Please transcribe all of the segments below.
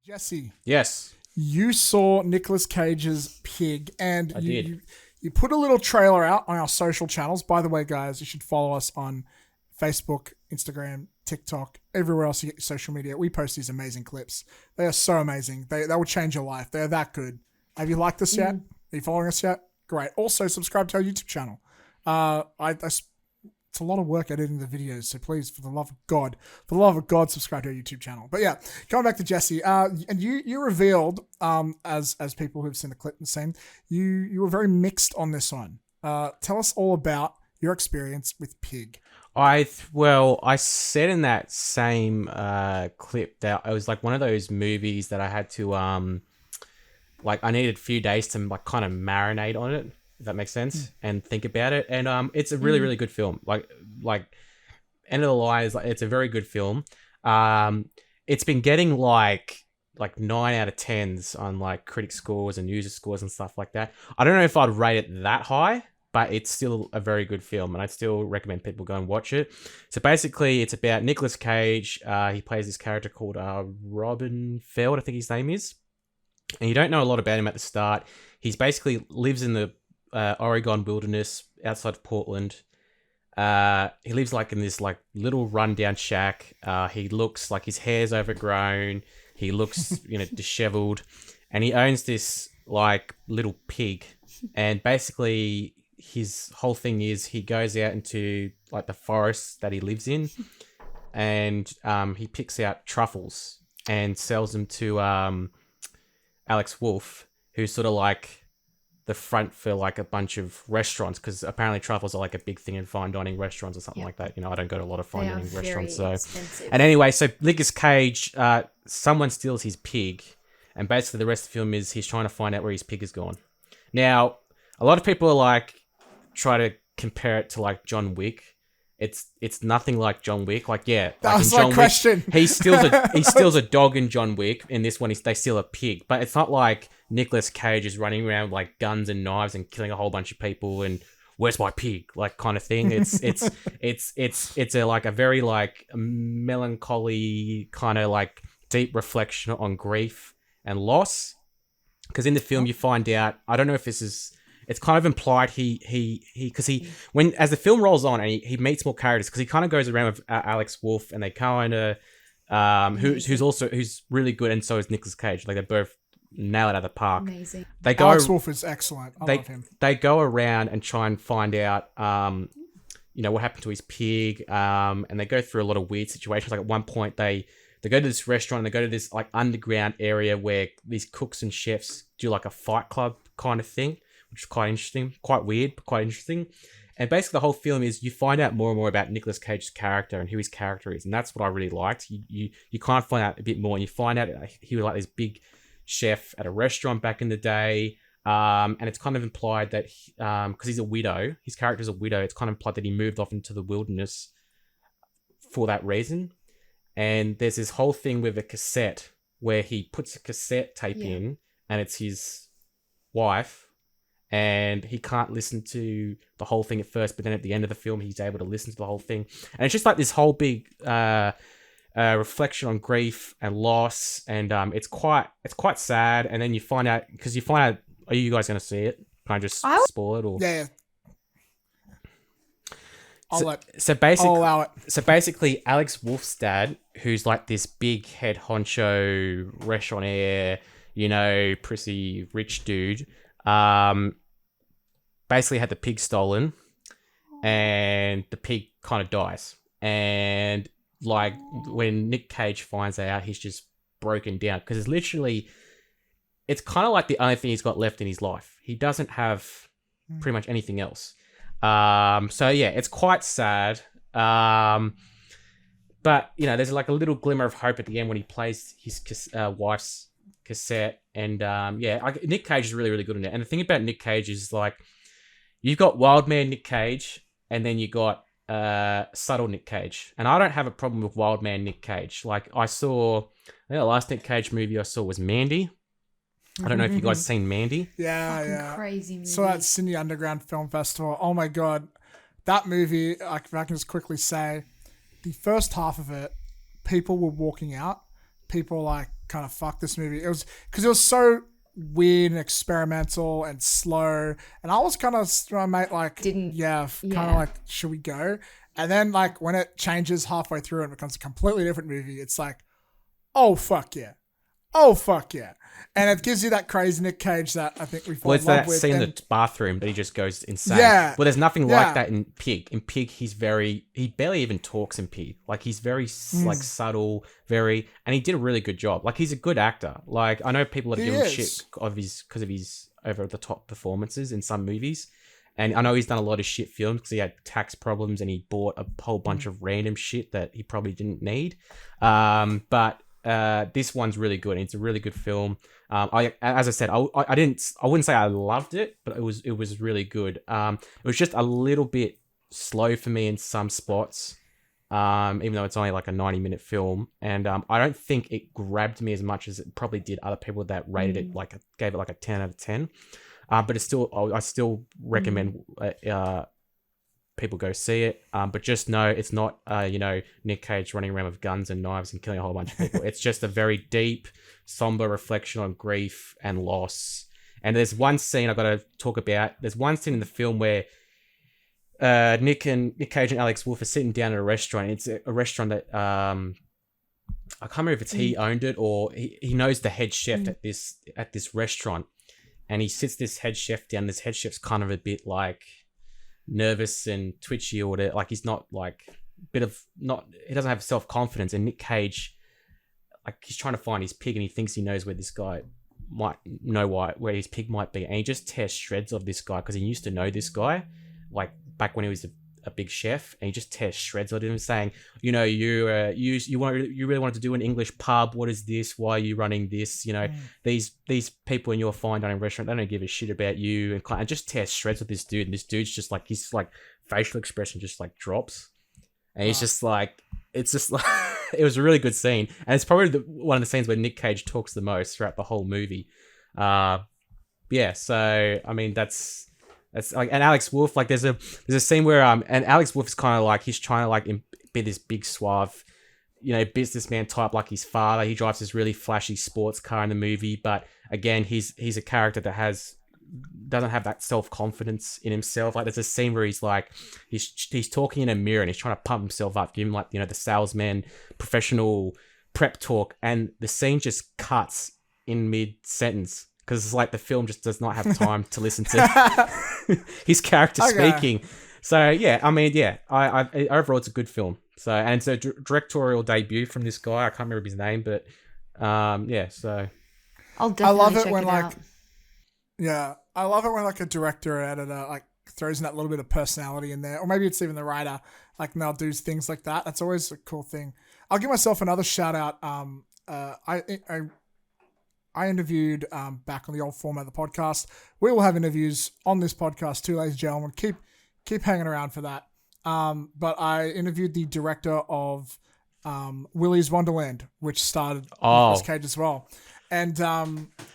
Jesse, Yes, you saw Nicolas Cage's Pig, and I you, did. you put a little trailer out on our social channels. By the way, guys, you should follow us on Facebook, Instagram, TikTok, everywhere else you get your social media. We post these amazing clips. They are so amazing. They will change your life. They're that good. Have you liked us yet? Are you following us yet? Great. Also, subscribe to our YouTube channel. It's a lot of work editing the videos, so please, for the love of God, subscribe to our YouTube channel. But yeah, coming back to Jesse, and you revealed, as people who've seen the clip and seen, you were very mixed on this one. Tell us all about your experience with Pig. I said in that same clip that it was like one of those movies that I had to like I needed a few days to like kind of marinate on it, if that makes sense, and think about it. And it's a really good film. Like End of the Line is like it's a very good film. It's been getting like 9 out of 10s on like critic scores and user scores and stuff like that. I don't know if I'd rate it that high, but it's still a very good film, and I'd still recommend people go and watch it. So basically, it's about Nicolas Cage. He plays this character called Robin Feld, I think his name is. And you don't know a lot about him at the start. He's basically lives in the Oregon wilderness outside of Portland. He lives like in this like little rundown shack. He looks like his hair's overgrown. He looks disheveled, and he owns this like little pig. And basically, his whole thing is he goes out into like the forest that he lives in, and he picks out truffles and sells them to Alex Wolff, who's sort of like the front for like a bunch of restaurants, because apparently truffles are like a big thing in fine dining restaurants or something like that. I don't go to a lot of fine dining restaurants. So expensive. and anyway, so Nicolas Cage, someone steals his pig, and basically the rest of the film is he's trying to find out where his pig is gone. Now, a lot of people are like try to compare it to like John Wick. It's nothing like John Wick. Like, yeah, That like was in my John question. Wick, he steals a dog in John Wick. In this one, they steal a pig. But it's not like Nicolas Cage is running around with like guns and knives and killing a whole bunch of people and where's my pig, like kind of thing. It's a like a very like melancholy kind of like deep reflection on grief and loss. Because in the film you find out, I don't know if this is. It's kind of implied because when as the film rolls on and he meets more characters, because he kind of goes around with Alex Wolff, and they kind of who's really good, and so is Nicolas Cage. Like they both nail it out of the park. Amazing. Alex Wolff is excellent. I love him. They go around and try and find out what happened to his pig, and they go through a lot of weird situations. Like at one point they go to this restaurant, and they go to this like underground area where these cooks and chefs do like a fight club kind of thing, which is quite interesting, quite weird, but quite interesting. And basically the whole film is you find out more and more about Nicolas Cage's character and who his character is. And that's what I really liked. You kind of find out a bit more, and you find out he was like this big chef at a restaurant back in the day. And it's kind of implied that because he's a widow, his character's a widow, it's kind of implied that he moved off into the wilderness for that reason. And there's this whole thing with a cassette where he puts a cassette tape in, and it's his wife, and he can't listen to the whole thing at first, but then at the end of the film he's able to listen to the whole thing, and it's just like this whole big reflection on grief and loss, and it's quite sad. And then you find out, are you guys going to see it? Can I just spoil it? Or Yeah. I'll allow it. So basically, Alex Wolff's dad, who's like this big head honcho restauranteur, prissy rich dude, basically had the pig stolen, and the pig kind of dies. And like when Nick Cage finds out, he's just broken down, because it's kind of like the only thing he's got left in his life. He doesn't have pretty much anything else. So yeah, it's quite sad. But there's like a little glimmer of hope at the end when he plays his wife's cassette. And Nick Cage is really, really good in it. And the thing about Nick Cage is like, you've got wild man Nick Cage, and then you got subtle Nick Cage. And I don't have a problem with wild man Nick Cage. Like I think the last Nick Cage movie I saw was Mandy. I don't know if you guys have seen Mandy. Yeah. Crazy movie. So at Sydney Underground Film Festival, oh my God, that movie, if I can just quickly say, the first half of it, people were walking out. People like kind of fuck this movie. It was because it was so weird and experimental and slow, and I was kind of mate like kind of like, should we go? And then like when it changes halfway through and becomes a completely different movie, it's like, oh fuck yeah, and it gives you that crazy Nick Cage that I think we fall in love that with. scene in the bathroom that he just goes insane. Yeah. Well, there's nothing like that in Pig. In Pig, he barely even talks in Pig. Like, he's very like subtle, and he did a really good job. Like, he's a good actor. Like, I know people are giving shit because of his over the top performances in some movies. And I know he's done a lot of shit films because he had tax problems and he bought a whole bunch of random shit that he probably didn't need. But this one's really good. It's a really good film. As I said, I wouldn't say I loved it, but it was really good. It was just a little bit slow for me in some spots, even though it's only like a 90-minute film, and I don't think it grabbed me as much as it probably did other people that rated it gave it like a 10 out of 10. But it's still, I still recommend people go see it. But just know it's not, Nick Cage running around with guns and knives and killing a whole bunch of people. It's just a very deep, somber reflection on grief and loss. And there's one scene I've got to talk about. There's one scene in the film where Nick Cage and Alex Wolff are sitting down at a restaurant. It's a restaurant that I can't remember if it's he owned it or he knows the head chef at this restaurant. And he sits this head chef down. This head chef's kind of a bit like nervous and twitchy or whatever. Like, he's not like he doesn't have self-confidence. And Nick Cage, like, he's trying to find his pig and he thinks he knows where this guy might know where his pig might be. And he just tears shreds of this guy because he used to know this guy, like back when he was a big chef, and he just tears shreds of him, saying, you really wanted to do an English pub. What is this? Why are you running this? These people in your fine dining restaurant, they don't give a shit about you, and just tears shreds of this dude. And this dude's just like, his like facial expression just like drops, and he's just like, it's just like it was a really good scene, and it's probably one of the scenes where Nick Cage talks the most throughout the whole movie. So I mean that's like, and Alex Wolff, like there's a scene where and Alex Wolff is kind of like, he's trying to like be this big suave, businessman type like his father. He drives this really flashy sports car in the movie, but again, he's a character that doesn't have that self-confidence in himself. Like, there's a scene where he's like, he's talking in a mirror and he's trying to pump himself up, give him like, the salesman professional prep talk, and the scene just cuts in mid-sentence because it's like the film just does not have time to listen to his character speaking. So yeah, I mean, yeah, I overall it's a good film. So, and it's a directorial debut from this guy. I can't remember his name, but yeah. So I'll definitely check it out. Yeah, I love it when like a director or editor like throws in that little bit of personality in there, or maybe it's even the writer. Like, they'll do things like that. That's always a cool thing. I'll give myself another shout out. I interviewed back on the old format of the podcast. We will have interviews on this podcast too, ladies and gentlemen. Keep hanging around for that. But I interviewed the director of Willy's Wonderland, which starred Nicolas Cage as well. And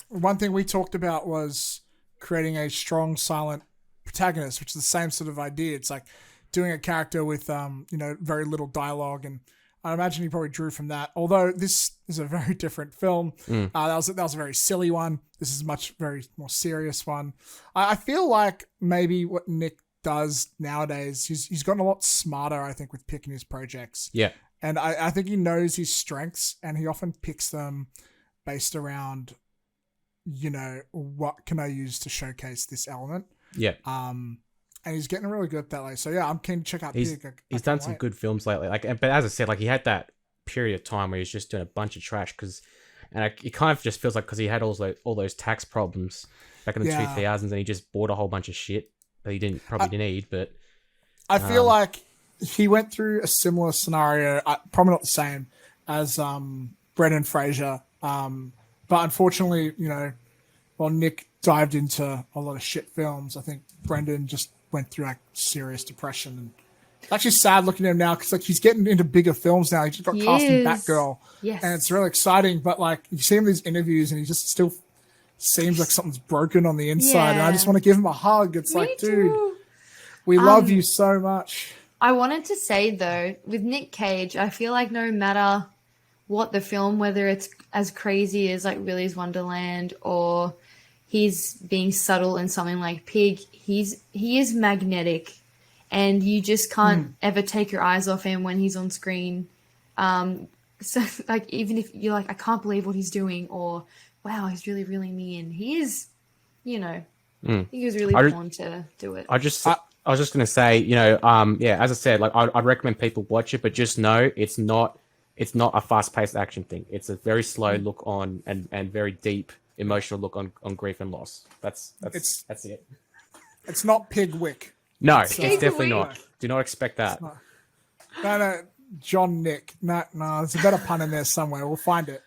one thing we talked about was creating a strong, silent protagonist, which is the same sort of idea. It's like doing a character with very little dialogue, and I imagine he probably drew from that. Although this is a very different film. That was a very silly one. This is a very more serious one. I feel like maybe what Nick does nowadays, he's gotten a lot smarter, I think, with picking his projects. Yeah. And I think he knows his strengths, and he often picks them based around, what can I use to showcase this element? Yeah. And he's getting really good at that. So yeah, I'm keen to check out Pig. He's done some good films lately. But as I said, he had that period of time where he was just doing a bunch of trash it kind of just feels like because he had all those tax problems back in the 2000s, and he just bought a whole bunch of shit that he didn't need. But I feel like he went through a similar scenario, probably not the same as Brendan Fraser. But unfortunately, while Nick dived into a lot of shit films, I think Brendan just went through like serious depression, and it's actually sad looking at him now because like he's getting into bigger films now. He just got cast in Batgirl, and it's really exciting. But like you see him in these interviews, and he just still seems like something's broken on the inside, and I just want to give him a hug. It's like, dude, we love you so much. I wanted to say though, with Nick Cage, I feel like no matter what the film, whether it's as crazy as like Willy's Wonderland or he's being subtle in something like Pig, he is magnetic, and you just can't ever take your eyes off him when he's on screen. So like, even if you're like, I can't believe what he's doing, or wow, he's really reeling me in. He is, you know, he was really born to do it. I was just gonna say, you know, as I said, like I'd recommend people watch it, but just know it's not a fast-paced action thing. It's a very slow look on and very deep emotional look on grief and loss. That's it. It's not Pigwick. No, it's definitely not. Do not expect that. No, John Nick. No, there's a better pun in there somewhere. We'll find it.